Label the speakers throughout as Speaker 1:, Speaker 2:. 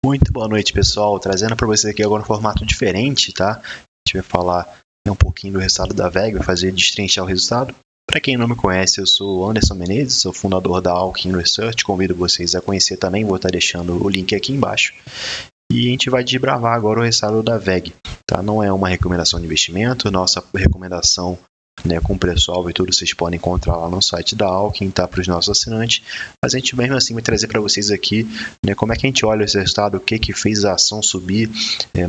Speaker 1: Muito boa noite, pessoal. Trazendo para vocês aqui agora um formato diferente, tá? A gente vai falar um pouquinho do resultado da VEG, vai fazer destrinchar o resultado. Para quem não me conhece, eu sou Anderson Menezes, sou fundador da Alkin Research. Convido vocês a conhecer também, vou estar deixando o link aqui embaixo. E a gente vai desbravar agora o resultado da VEG, tá? Não é uma recomendação de investimento, nossa recomendação, né, com preço-alvo e tudo, vocês podem encontrar lá no site da Alkin, tá, para os nossos assinantes. Mas a gente mesmo assim vai trazer para vocês aqui, né, como é que a gente olha esse resultado, o que fez a ação subir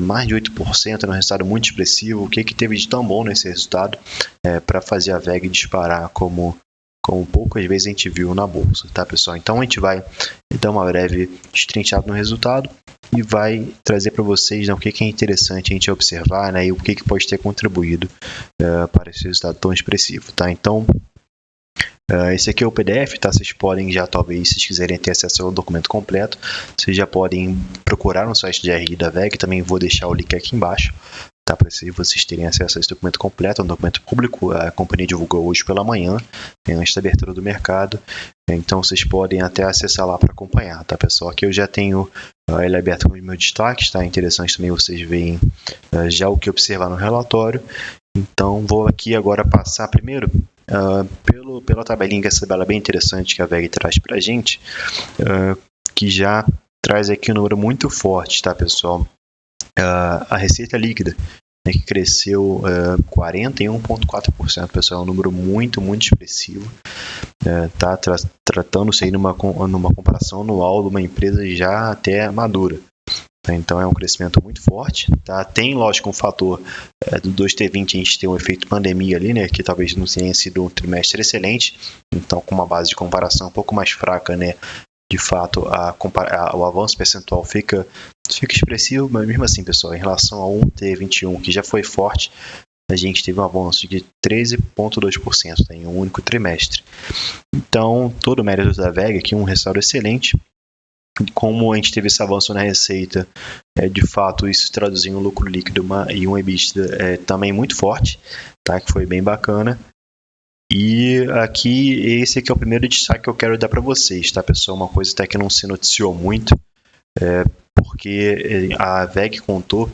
Speaker 1: mais de 8%, um resultado muito expressivo, o que teve de tão bom nesse resultado para fazer a VEG disparar como poucas vezes a gente viu na bolsa, tá, pessoal? Então a gente vai dar uma breve destrinchada no resultado e vai trazer para vocês, né, o que é interessante a gente observar, né, e o que pode ter contribuído para esse resultado tão expressivo, tá? Então, esse aqui é o PDF, tá? Vocês podem já, talvez, se quiserem ter acesso ao documento completo, vocês já podem procurar no site de RI da VEG, também vou deixar o link aqui embaixo, tá? Para vocês terem acesso a esse documento completo, é um documento público, a companhia divulgou hoje pela manhã, antes da abertura do mercado, então vocês podem até acessar lá para acompanhar, tá, pessoal? Aqui eu já tenho ele aberto com os meus destaques, tá? É interessante também vocês verem já o que observar no relatório. Então, vou aqui agora passar primeiro pela tabelinha, que essa tabela é bem interessante que a VEG traz para a gente, que já traz aqui um número muito forte, tá, pessoal? A receita líquida, né, que cresceu 41,4%, pessoal, é um número muito, muito expressivo, tá? Tratando-se aí numa comparação anual de uma empresa já até madura. Então é um crescimento muito forte, tá? Tem, lógico, um fator do 2T20, a gente tem um efeito pandemia ali, né? Que talvez não tenha sido um trimestre excelente, então com uma base de comparação um pouco mais fraca, né? De fato, o avanço percentual fica expressivo, mas mesmo assim, pessoal, em relação ao 1T21, que já foi forte, a gente teve um avanço de 13,2%, tá? Em um único trimestre. Então, todo o mérito da VEG aqui, um resultado excelente. Como a gente teve esse avanço na receita, de fato isso traduziu um lucro líquido e um EBITDA também muito forte, tá? Que foi bem bacana. E aqui, esse aqui é o primeiro destaque que eu quero dar para vocês, tá, pessoal? Uma coisa até que não se noticiou muito, porque a VEG contou,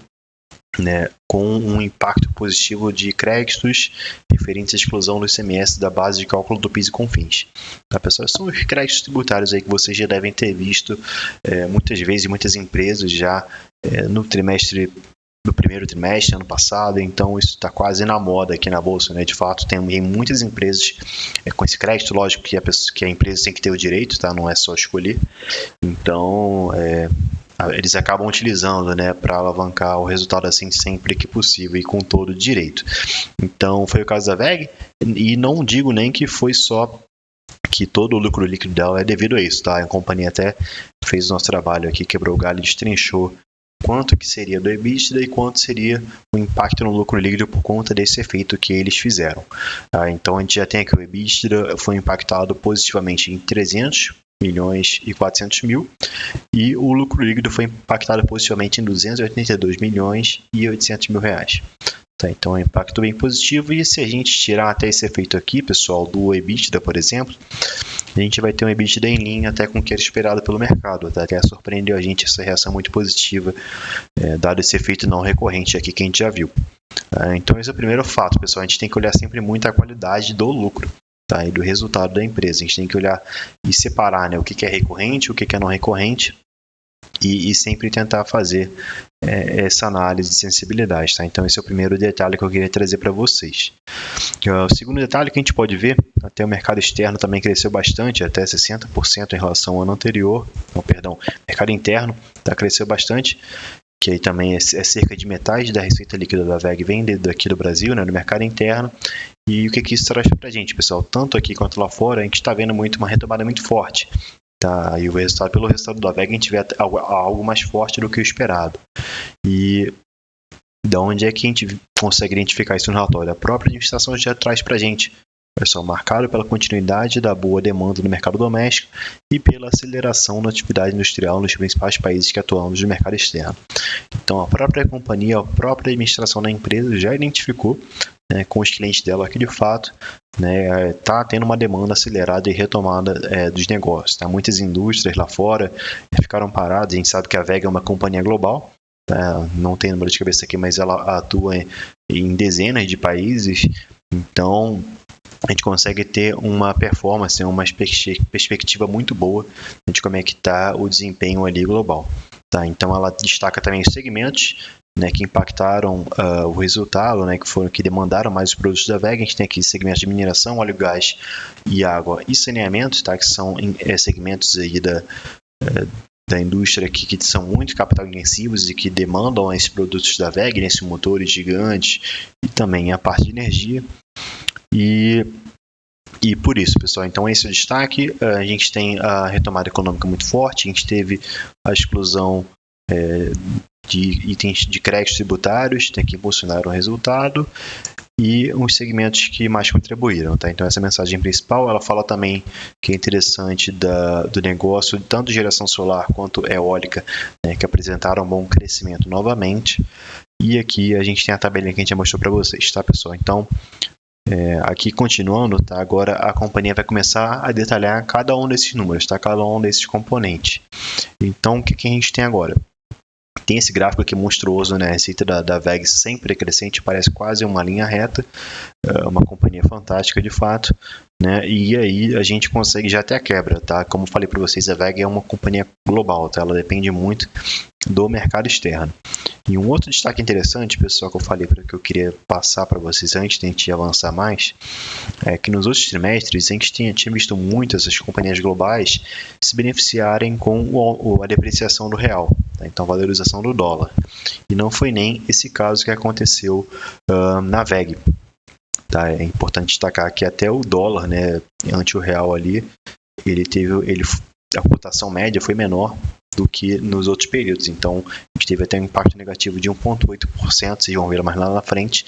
Speaker 1: né, com um impacto positivo de créditos referentes à exclusão do ICMS da base de cálculo do PIS e COFINS. Tá, pessoal? São os créditos tributários aí que vocês já devem ter visto muitas vezes, muitas empresas já no primeiro trimestre, ano passado, então isso está quase na moda aqui na Bolsa, né? De fato, tem muitas empresas com esse crédito, lógico que a empresa tem que ter o direito, tá? Não é só escolher. Então, eles acabam utilizando, né, para alavancar o resultado assim sempre que possível e com todo o direito. Então, foi o caso da VEG, e não digo nem que foi só que todo o lucro líquido dela é devido a isso, tá? A companhia até fez o nosso trabalho aqui, quebrou o galho e destrinchou quanto que seria do EBITDA e quanto seria o impacto no lucro líquido por conta desse efeito que eles fizeram. Então, a gente já tem aqui o EBITDA foi impactado positivamente em 300 milhões e 400 mil, e o lucro líquido foi impactado positivamente em 282 milhões e 800 mil reais. Tá, então é um impacto bem positivo, e se a gente tirar até esse efeito aqui, pessoal, do EBITDA, por exemplo, a gente vai ter um EBITDA em linha até com o que era esperado pelo mercado, tá? Até surpreendeu a gente essa reação muito positiva, dado esse efeito não recorrente aqui que a gente já viu. Então esse é o primeiro fato, pessoal, a gente tem que olhar sempre muito a qualidade do lucro, tá? E do resultado da empresa. A gente tem que olhar e separar, né, o que é recorrente, o que é não recorrente, e sempre tentar fazer essa análise de sensibilidade, tá? Então esse é o primeiro detalhe que eu queria trazer para vocês. O segundo detalhe que a gente pode ver, até o mercado externo também cresceu bastante, até 60% em relação ao ano anterior, o mercado interno cresceu bastante, que aí também é cerca de metade da receita líquida da VEG vem daqui do Brasil, né, no mercado interno. E o que isso traz para a gente, pessoal? Tanto aqui quanto lá fora, a gente está vendo uma retomada muito forte. Tá, e pelo resultado da VEG a gente vê algo mais forte do que o esperado. E da onde é que a gente consegue identificar isso no relatório? A própria administração já traz para a gente, pessoal, marcado pela continuidade da boa demanda no mercado doméstico e pela aceleração da atividade industrial nos principais países que atuamos no mercado externo. Então, a própria companhia, a própria administração da empresa já identificou, né, com os clientes dela que, de fato, né, tá tendo uma demanda acelerada e retomada dos negócios. Tá? Muitas indústrias lá fora ficaram paradas. A gente sabe que a WEG é uma companhia global, tá? Não tem número de cabeça aqui, mas ela atua em dezenas de países. Então, a gente consegue ter uma performance, uma perspectiva muito boa de como é que está o desempenho ali global. Tá? Então, ela destaca também os segmentos, né, que impactaram o resultado, né, que demandaram mais os produtos da WEG. A gente tem aqui segmentos de mineração, óleo, gás e água e saneamento, tá, que são segmentos aí da indústria que são muito capital intensivos e que demandam esses produtos da WEG, esses motores gigantes, e também a parte de energia. E por isso, pessoal, então esse é o destaque. A gente tem a retomada econômica muito forte, a gente teve a exclusão de itens de créditos tributários, que impulsionaram o resultado, e os segmentos que mais contribuíram. Tá? Então essa é a mensagem principal. Ela fala também que é interessante do negócio, tanto de geração solar quanto eólica, né, que apresentaram um bom crescimento novamente. E aqui a gente tem a tabelinha que a gente já mostrou para vocês, tá, pessoal? Então, aqui continuando, tá? Agora a companhia vai começar a detalhar cada um desses números, tá? Cada um desses componentes. Então, o que a gente tem agora? Tem esse gráfico aqui monstruoso, né? A receita da WEG sempre crescente, parece quase uma linha reta, uma companhia fantástica de fato, né? E aí a gente consegue já até a quebra, tá? Como eu falei para vocês, a WEG é uma companhia global, tá? Ela depende muito do mercado externo. E um outro destaque interessante, pessoal, que eu falei que eu queria passar para vocês antes de a gente avançar mais, é que nos outros trimestres a gente tinha visto muitas as companhias globais se beneficiarem com a depreciação do real, tá? Então a valorização do dólar. E não foi nem esse caso que aconteceu na WEG. Tá? É importante destacar que até o dólar, né, ante o real ali, a cotação média foi menor do que nos outros períodos. Então, a gente teve até um impacto negativo de 1,8%, vocês vão ver mais lá na frente,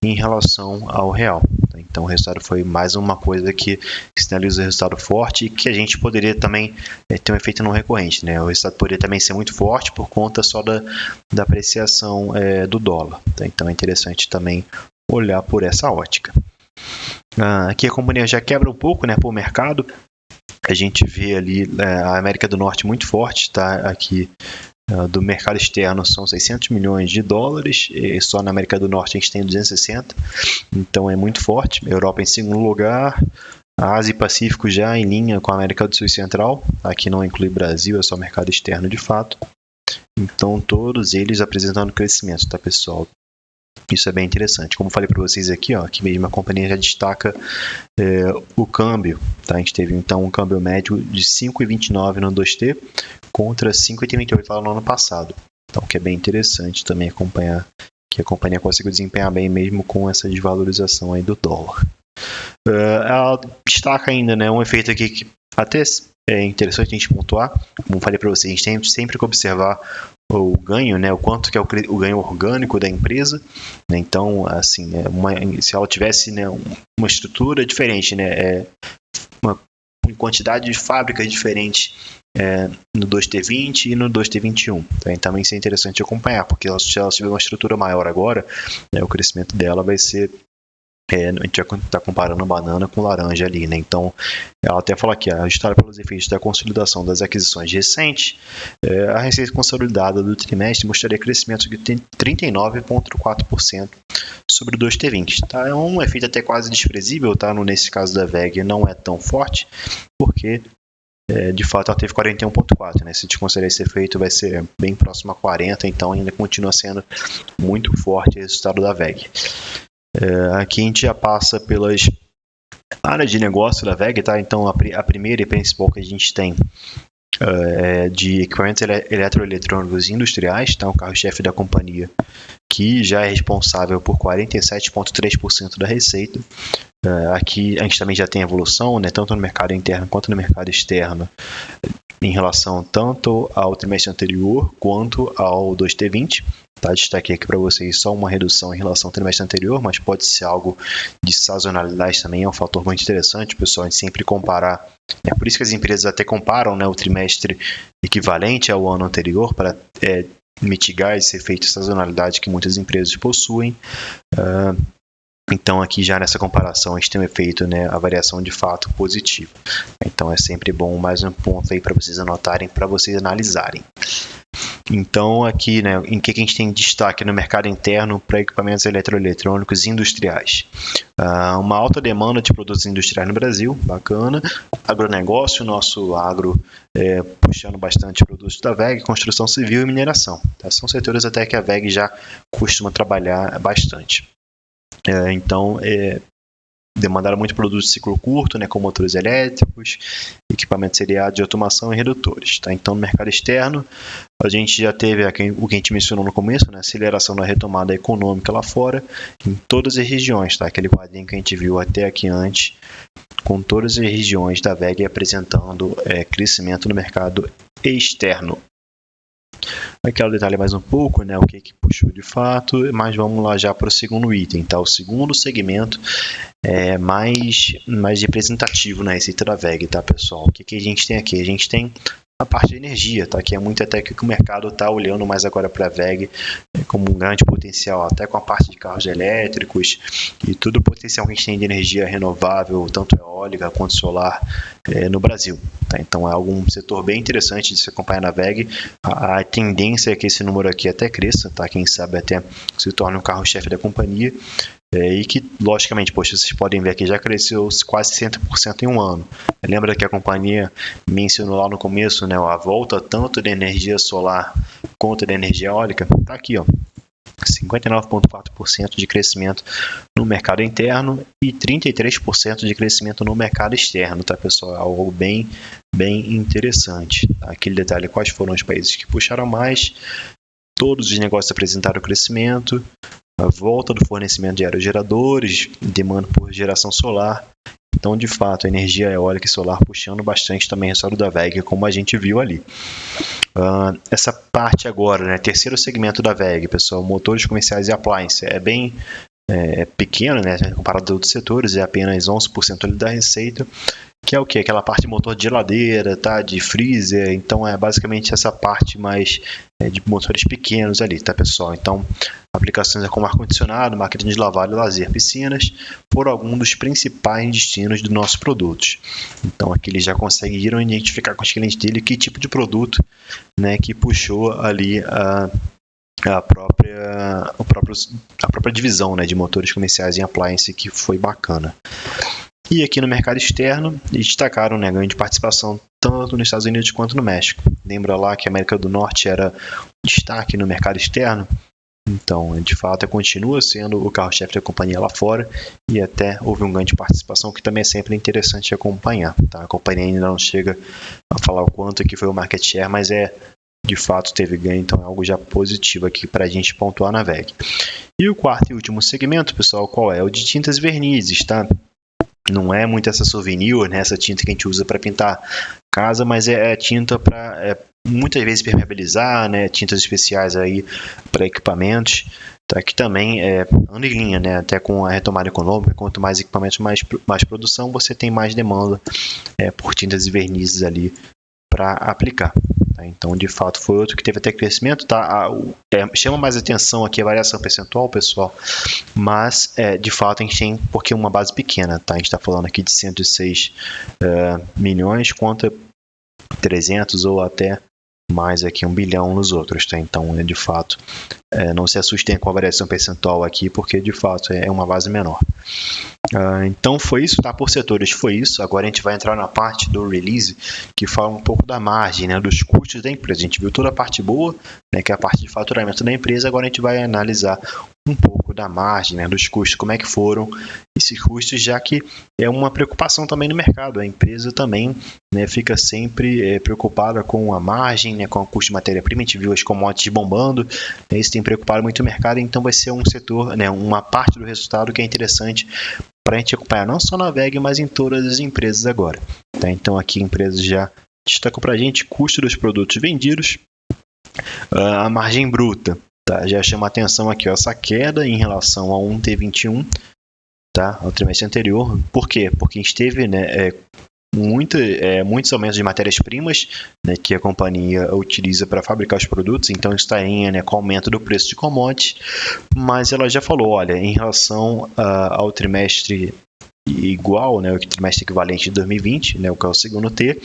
Speaker 1: em relação ao real. Então, o resultado foi mais uma coisa que sinaliza o resultado forte e que a gente poderia também ter um efeito não recorrente, né? O resultado poderia também ser muito forte por conta só da apreciação do dólar. Tá? Então, é interessante também olhar por essa ótica. Aqui a companhia já quebra um pouco, né, por mercado. A gente vê ali a América do Norte muito forte, tá? Aqui do mercado externo são 600 milhões de dólares, e só na América do Norte a gente tem 260, então é muito forte. Europa em segundo lugar, a Ásia e Pacífico já em linha com a América do Sul e Central, aqui não inclui Brasil, é só mercado externo de fato. Então todos eles apresentando crescimento, tá, pessoal? Isso é bem interessante. Como eu falei para vocês aqui, ó, aqui mesmo a companhia já destaca o câmbio. Tá? A gente teve então um câmbio médio de 5,29 no 2T contra 5,38 lá no ano passado. Então, que é bem interessante também acompanhar que a companhia conseguiu desempenhar bem mesmo com essa desvalorização aí do dólar. Ela destaca ainda, né, um efeito aqui que até é interessante a gente pontuar. Como eu falei para vocês, a gente tem sempre que observar o ganho, né, o quanto que é o ganho orgânico da empresa, né? Então, assim, se ela tivesse, né, uma estrutura diferente, né, uma quantidade de fábricas diferente no 2T20 e no 2T21, tá? Então isso é interessante acompanhar, porque se ela tiver uma estrutura maior agora, né, o crescimento dela vai ser a gente já está comparando banana com laranja ali, né? Então, ela até fala aqui, ajustada pelos efeitos da consolidação das aquisições recentes, a receita consolidada do trimestre mostraria crescimento de 39,4% sobre o 2T20. Tá? É um efeito até quase desprezível, tá? Nesse caso da WEG não é tão forte, porque de fato ela teve 41,4%, né? Se a gente considerar esse efeito, vai ser bem próximo a 40%, então ainda continua sendo muito forte o resultado da WEG. Aqui a gente já passa pelas áreas de negócio da WEG, tá? Então a primeira e principal que a gente tem de equipamentos eletroeletrônicos industriais, tá? O carro-chefe da companhia, que já é responsável por 47,3% da receita. Aqui a gente também já tem evolução, né? Tanto no mercado interno quanto no mercado externo, em relação tanto ao trimestre anterior quanto ao 2T20. Tá? Destaquei aqui para vocês só uma redução em relação ao trimestre anterior, mas pode ser algo de sazonalidade também, é um fator muito interessante, pessoal, a gente sempre comparar. É por isso que as empresas até comparam, né, o trimestre equivalente ao ano anterior, para mitigar esse efeito de sazonalidade que muitas empresas possuem. Então, aqui já nessa comparação, a gente tem um efeito, né, a variação de fato positiva. Então, é sempre bom, mais um ponto aí para vocês anotarem, para vocês analisarem. Então, aqui, né, em que a gente tem destaque no mercado interno para equipamentos eletroeletrônicos industriais? Uma alta demanda de produtos industriais no Brasil, bacana. Agronegócio, nosso agro puxando bastante produtos da WEG, construção civil e mineração. Tá? São setores até que a WEG já costuma trabalhar bastante. Então, demandaram muito produtos de ciclo curto, né, com motores elétricos, equipamentos seriados de automação e redutores. Tá? Então, no mercado externo, a gente já teve o que a gente mencionou no começo, né, aceleração da retomada econômica lá fora, em todas as regiões. Tá? Aquele quadrinho que a gente viu até aqui antes, com todas as regiões da WEG apresentando crescimento no mercado externo. Aqui eu detalhe mais um pouco, né, o que puxou de fato, mas vamos lá já para o segundo item, tá? O segundo segmento é mais representativo na receita da WEG, tá, pessoal? O que a gente tem aqui? A gente tem a parte de energia, tá? Que é muito até que o mercado está olhando mais agora para a WEG como um grande potencial, até com a parte de carros elétricos e todo o potencial que a gente tem de energia renovável, tanto eólica quanto solar, no Brasil. Tá? Então é um setor bem interessante de se acompanhar na WEG. A tendência é que esse número aqui até cresça, tá? Quem sabe até se torne um carro-chefe da companhia. E que, logicamente, poxa, vocês podem ver aqui, já cresceu quase 60% em um ano. Lembra que a companhia mencionou lá no começo, né, a volta tanto da energia solar quanto da energia eólica? Está aqui, ó, 59,4% de crescimento no mercado interno e 33% de crescimento no mercado externo, tá, pessoal? Algo bem interessante. Aquele detalhe, quais foram os países que puxaram mais? Todos os negócios apresentaram crescimento. A volta do fornecimento de aerogeradores, demanda por geração solar. Então, de fato, a energia eólica e solar puxando bastante também o resultado da WEG, como a gente viu ali. Essa parte agora, né, terceiro segmento da WEG, pessoal, motores comerciais e appliance, é bem pequeno, né, comparado a outros setores, é apenas 11% da receita, que é o quê? Aquela parte de motor de geladeira, tá? De freezer, então é basicamente essa parte mais de motores pequenos ali, tá, pessoal? Então, aplicações como ar-condicionado, máquina de lavar e lazer, piscinas, foram alguns dos principais destinos dos nossos produtos. Então, aqui eles já conseguiram identificar com os clientes dele que tipo de produto, né, que puxou ali a própria divisão, né, de motores comerciais em appliance, que foi bacana. E aqui no mercado externo, eles destacaram, né, ganho de participação tanto nos Estados Unidos quanto no México. Lembra lá que a América do Norte era destaque no mercado externo? Então, de fato, continua sendo o carro-chefe da companhia lá fora e até houve um ganho de participação que também é sempre interessante acompanhar. Tá? A companhia ainda não chega a falar o quanto que foi o market share, mas de fato teve ganho, então é algo já positivo aqui para a gente pontuar na WEG. E o quarto e último segmento, pessoal, qual é? O de tintas e vernizes, tá? Não é muito essa souvenir, né? Essa tinta que a gente usa para pintar casa, mas é tinta para muitas vezes permeabilizar, né? Tintas especiais aí para equipamentos, tá? Que também anda em linha, né? Até com a retomada econômica, quanto mais equipamentos, mais produção, você tem mais demanda por tintas e vernizes ali para aplicar. Tá? Então, de fato, foi outro que teve até crescimento. Tá? Chama mais atenção aqui a variação percentual, pessoal, mas, de fato, a gente tem porque uma base pequena. Tá? A gente está falando aqui de 106 milhões contra 300 ou até mais aqui 1 bilhão nos outros. Tá? Então, de fato, não se assustem com a variação percentual aqui, porque, de fato, é uma base menor. Então foi isso, tá? Por setores foi isso. Agora a gente vai entrar na parte do release que fala um pouco da margem, né? Dos custos da empresa. A gente viu toda a parte boa, né? Que é a parte de faturamento da empresa. Agora a gente vai analisar um pouco da margem, né? Dos custos, como é que foram esses custos, já que é uma preocupação também no mercado. A empresa também, né, fica sempre preocupada com a margem, né? Com o custo de matéria-prima. A gente viu as commodities bombando, né? Isso tem preocupado muito o mercado. Então vai ser um setor, né? Uma parte do resultado que é interessante para a gente acompanhar não só na WEG, mas em todas as empresas agora. Tá? Então aqui a empresa já destacou para a gente custo dos produtos vendidos, a margem bruta, tá? Já chama a atenção aqui, ó, essa queda em relação ao 1T21, tá? Ao trimestre anterior. Por quê? Porque a gente teve, né, muitos aumentos de matérias-primas, né, que a companhia utiliza para fabricar os produtos, então isso está em, né, com o aumento do preço de commodities, mas ela já falou, olha, em relação ao trimestre igual, né, o trimestre equivalente de 2020, né, o que é o segundo T,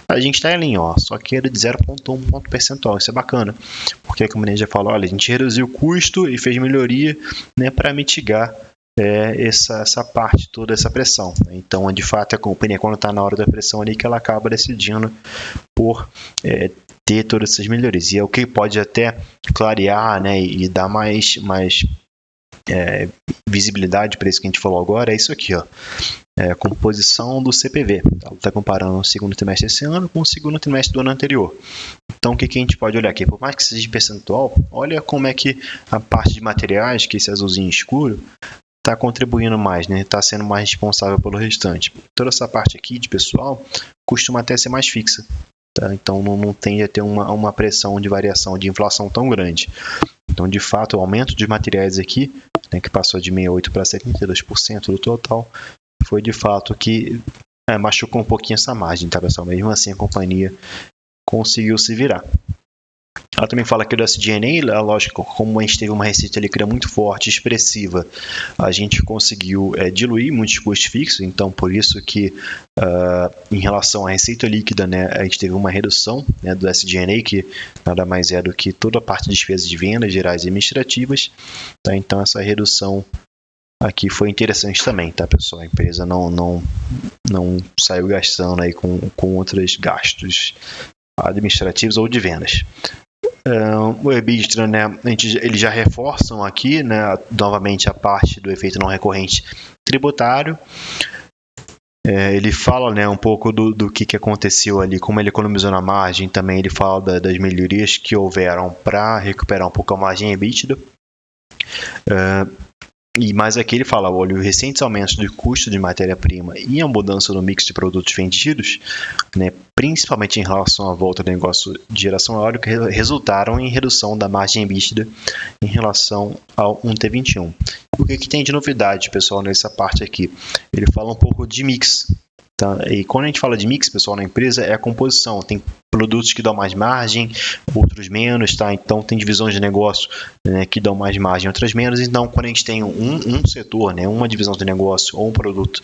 Speaker 1: a gente está em linha, ó, só que era de 0,1 ponto percentual, isso é bacana, porque a companhia já falou, olha, a gente reduziu o custo e fez melhoria, né, para mitigar essa parte, toda essa pressão. Então, de fato, a companhia, quando está na hora da pressão ali, que ela acaba decidindo por ter todas essas melhorias. E é o que pode até clarear, né, e dar mais visibilidade para isso que a gente falou agora, é isso aqui, ó. A composição do CPV. Ela está comparando o segundo trimestre desse ano com o segundo trimestre do ano anterior. Então, o que a gente pode olhar aqui? Por mais que seja de percentual, olha como é que a parte de materiais, que esse azulzinho escuro, está contribuindo mais, né? Está sendo mais responsável pelo restante. Toda essa parte aqui de pessoal costuma até ser mais fixa. Tá? Então, não tende a ter uma pressão de variação de inflação tão grande. Então, de fato, o aumento de materiais aqui, né, que passou de 68% para 72% do total, foi de fato que machucou um pouquinho essa margem, tá, pessoal? Mesmo assim, a companhia conseguiu se virar. Ela também fala aqui do SG&A, lógico, como a gente teve uma receita líquida muito forte, expressiva, a gente conseguiu diluir muitos custos fixos, então por isso que em relação à receita líquida, né, a gente teve uma redução, né, do SG&A, que nada mais é do que toda a parte de despesas de vendas gerais e administrativas, tá? Então essa redução aqui foi interessante também, tá, pessoal? A empresa não saiu gastando aí com outros gastos administrativos ou de vendas. O EBITDA, né, eles já reforçam aqui, né, novamente a parte do efeito não recorrente tributário. Ele fala, né, um pouco do que aconteceu ali, como ele economizou na margem, também ele fala das melhorias que houveram para recuperar um pouco a margem EBITDA. Mas aqui ele fala, olha, os recentes aumentos do custo de matéria-prima e a mudança no mix de produtos vendidos, né, principalmente em relação à volta do negócio de geração eólica, resultaram em redução da margem EBITDA em relação ao 1T21. O que tem de novidade, pessoal, nessa parte aqui? Ele fala um pouco de mix. Tá? E quando a gente fala de mix, pessoal, na empresa, é a composição. Tem produtos que dão mais margem, outros menos, tá? Então tem divisões de negócio, né, que dão mais margem, outras menos. Então, quando a gente tem um setor, né, uma divisão de negócio ou um produto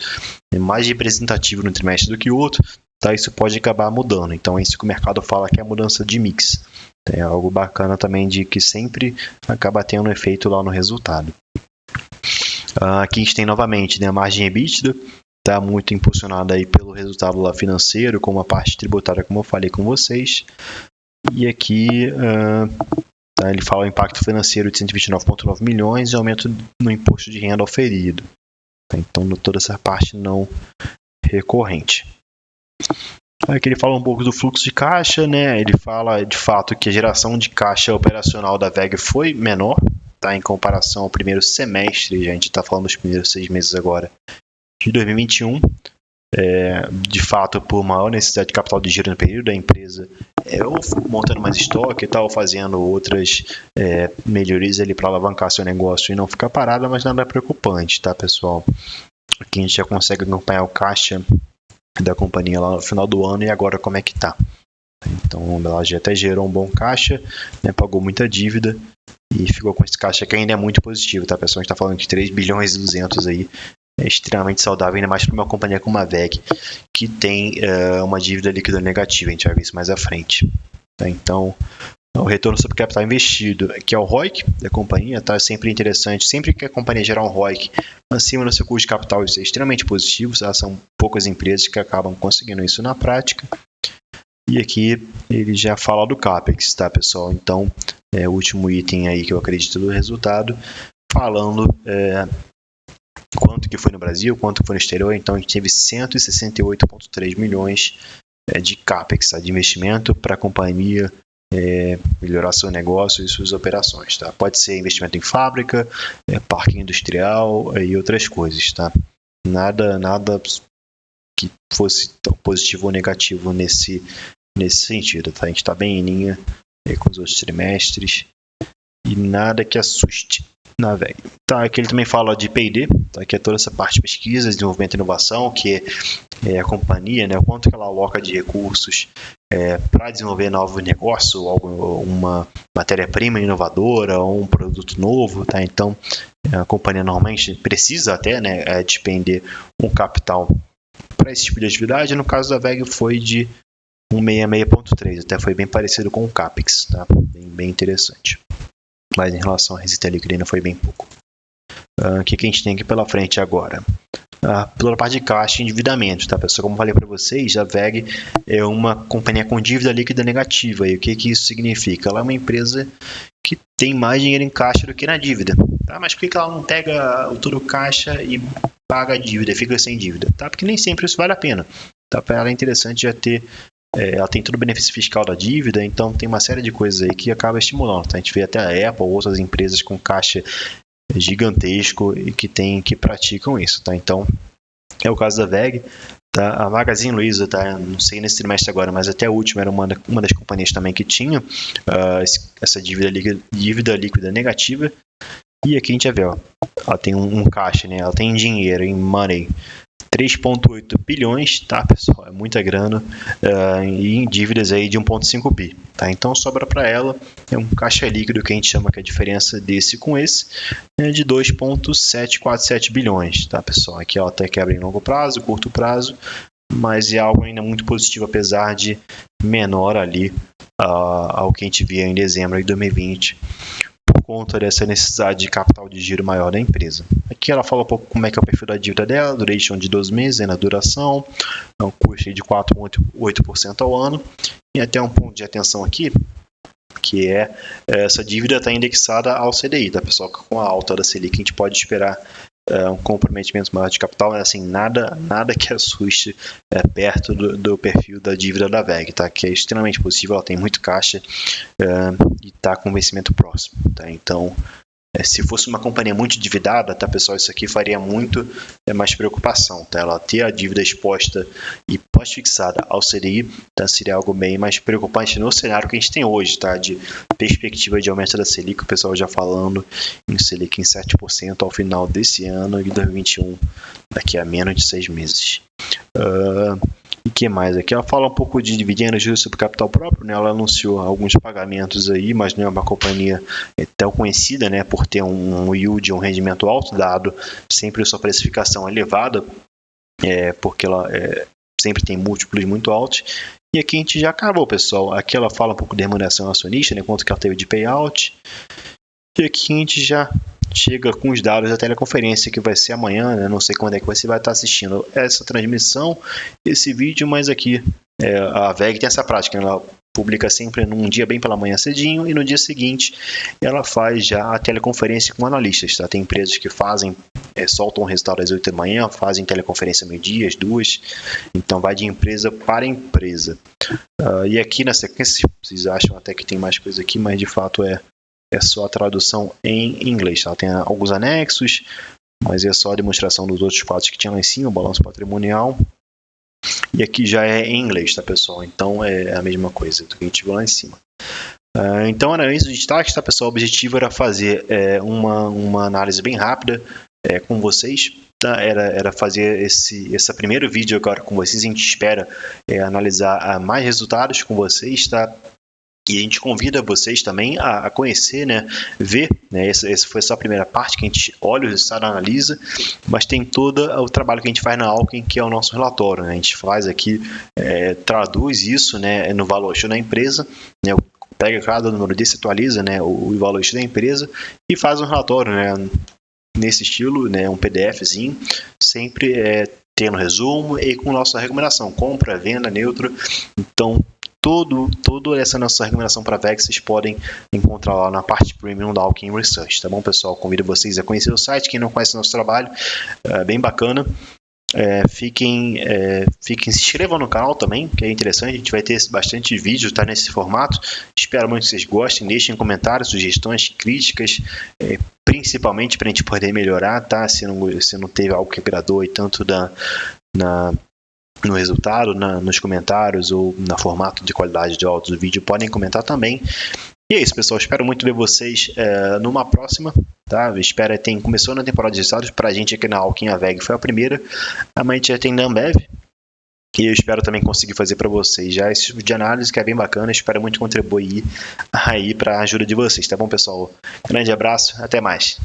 Speaker 1: mais representativo no trimestre do que o outro, tá? Isso pode acabar mudando. Então, é isso que o mercado fala que é a mudança de mix. É algo bacana também de que sempre acaba tendo um efeito lá no resultado. Aqui a gente tem novamente, né, a margem EBITDA. Está muito impulsionada aí pelo resultado lá financeiro, como a parte tributária, como eu falei com vocês. E aqui ele fala o impacto financeiro de 129,9 milhões e aumento no imposto de renda auferido. Então, toda essa parte não recorrente. Aqui ele fala um pouco do fluxo de caixa, né? Ele fala de fato que a geração de caixa operacional da WEG foi menor, tá? Em comparação ao primeiro semestre, a gente está falando dos primeiros 6 meses agora, de 2021, de fato, por maior necessidade de capital de giro no período, a empresa ou montando mais estoque e tal, fazendo outras melhorias ali para alavancar seu negócio e não ficar parada, mas nada preocupante, tá, pessoal? Aqui a gente já consegue acompanhar o caixa da companhia lá no final do ano e agora como é que tá. Então, ela já até gerou um bom caixa, né, pagou muita dívida e ficou com esse caixa que ainda é muito positivo, tá, pessoal? A gente está falando de 3 bilhões e 200 aí, é extremamente saudável, ainda mais para uma companhia como a WEG, que tem uma dívida líquida negativa, a gente vai ver isso mais à frente. Tá? Então, o retorno sobre capital investido, que é o ROIC da companhia, tá sempre interessante. Sempre que a companhia gerar um ROIC acima do seu custo de capital, isso é extremamente positivo. Tá? São poucas empresas que acabam conseguindo isso na prática. E aqui ele já fala do CAPEX, tá, pessoal? Então, o último item aí que eu acredito do resultado, falando quanto que foi no Brasil, quanto que foi no exterior. Então, a gente teve 168,3 milhões de CAPEX, tá? De investimento para a companhia melhorar seu negócio e suas operações. Tá? Pode ser investimento em fábrica, parque industrial e outras coisas. Tá? Nada que fosse tão positivo ou negativo nesse sentido. Tá? A gente está bem em linha com os outros trimestres e nada que assuste. na VEG. Tá, aqui ele também fala de P&D, tá, que é toda essa parte de pesquisa, desenvolvimento e inovação, que é a companhia, né, o quanto que ela aloca de recursos para desenvolver novos negócios, ou uma matéria-prima inovadora, ou um produto novo, tá? Então, a companhia normalmente precisa até, né, despender um capital para esse tipo de atividade. No caso da VEG foi de 166.3, até foi bem parecido com o CAPEX, tá? Bem interessante. Mas em relação à receita líquida ainda foi bem pouco. O que a gente tem aqui pela frente agora? Pela parte de caixa e endividamento, tá, pessoal? Como eu falei para vocês, a VEG é uma companhia com dívida líquida negativa. E o que isso significa? Ela é uma empresa que tem mais dinheiro em caixa do que na dívida. Tá? Mas por que ela não pega todo o caixa e paga a dívida, fica sem dívida? Tá? Porque nem sempre isso vale a pena. Tá? Para ela é interessante já ter... ela tem todo o benefício fiscal da dívida, então tem uma série de coisas aí que acaba estimulando. Tá? A gente vê até a Apple ou outras empresas com caixa gigantesco e que praticam isso, tá? Então, é o caso da VEG, tá? A Magazine Luiza, tá? Não sei nesse trimestre agora, mas até o último era uma das companhias também que tinha essa dívida líquida negativa. E aqui a gente já vê, ó, ela tem um caixa, né? Ela tem dinheiro em money, 3,8 bilhões, tá, pessoal? É muita grana, e em dívidas aí de 1,5 bi, tá? Então sobra para ela um caixa líquido que a gente chama, que é a diferença desse com esse, de 2,747 bilhões, tá, pessoal? Aqui ela até quebra em longo prazo, curto prazo, mas é algo ainda muito positivo, apesar de menor ali ao que a gente via em dezembro de 2020, por conta dessa necessidade de capital de giro maior da empresa. Aqui ela fala um pouco como é que é o perfil da dívida dela, duration de 12 meses, na duração, um custo de 4,8% ao ano, e até um ponto de atenção aqui, que essa dívida está indexada ao CDI, tá, pessoal? Com a alta da Selic, a gente pode esperar um comprometimento maior de capital, assim, nada que assuste perto do perfil da dívida da VEG, tá? Que é extremamente possível, ela tem muito caixa e está com vencimento próximo, tá? Então, se fosse uma companhia muito endividada, tá, pessoal, isso aqui faria muito mais preocupação, tá? Ela ter a dívida exposta e pós-fixada ao CDI, tá, seria algo bem mais preocupante no cenário que a gente tem hoje, tá? De perspectiva de aumento da Selic, o pessoal já falando em Selic em 7% ao final desse ano e 2021, daqui a menos de 6 meses. E o que mais? Aqui ela fala um pouco de dividendos, juros sobre capital próprio, né? Ela anunciou alguns pagamentos aí, mas não é uma companhia tão conhecida, né, por ter um yield, um rendimento alto, dado sempre sua precificação elevada, porque ela sempre tem múltiplos muito altos. E aqui a gente já acabou, pessoal. Aqui ela fala um pouco de remuneração acionista, né, quanto que ela teve de payout. E aqui a gente já chega com os dados da teleconferência, que vai ser amanhã, né? Não sei quando é que você vai estar assistindo essa transmissão, esse vídeo, mas aqui a VEG tem essa prática, né? Ela publica sempre num dia bem pela manhã cedinho e no dia seguinte ela faz já a teleconferência com analistas, tá? Tem empresas que fazem, soltam o resultado às 8 da manhã, fazem teleconferência meio-dia, às 2, então vai de empresa para empresa. E aqui na sequência, vocês acham até que tem mais coisa aqui, mas de fato é só a tradução em inglês, tá? Tem alguns anexos, mas é só a demonstração dos outros quadros que tinha lá em cima, o balanço patrimonial. E aqui já é em inglês, tá, pessoal? Então é a mesma coisa do que a gente viu lá em cima. Então era isso de destaque, tá, pessoal? O objetivo era fazer uma análise bem rápida com vocês, tá? Era fazer esse primeiro vídeo agora com vocês. A gente espera analisar mais resultados com vocês, tá? E a gente convida vocês também a conhecer, né, ver, né, essa foi só a primeira parte, que a gente olha o resultado, analisa, mas tem todo o trabalho que a gente faz na Alckmin, que é o nosso relatório, né? A gente faz aqui, traduz isso, né, no valuation da empresa, né, pega cada número desse, atualiza, né, o valuation da empresa e faz um relatório, né, nesse estilo, né, um PDFzinho, sempre tendo resumo e com nossa recomendação, compra, venda, neutro. Então, toda essa nossa recomendação para a VEG vocês podem encontrar lá na parte premium da Alckmin Research, tá bom, pessoal? Convido vocês a conhecer o site, quem não conhece o nosso trabalho, bem bacana. Se inscrevam no canal também, que é interessante, a gente vai ter bastante vídeo, tá, nesse formato. Espero muito que vocês gostem, deixem comentários, sugestões, críticas, principalmente para a gente poder melhorar, tá? Se não teve algo que agradou e tanto no resultado, nos comentários ou no formato de qualidade de áudio do vídeo, podem comentar também. E é isso, pessoal. Espero muito ver vocês numa próxima. Tá? Espero começou na temporada de resultados. Pra gente aqui na Alkin, a VEG foi a primeira. Amanhã a gente já tem na Ambev. Que eu espero também conseguir fazer para vocês já esse tipo de análise que é bem bacana. Espero muito contribuir aí para a ajuda de vocês, tá bom, pessoal? Grande abraço, até mais.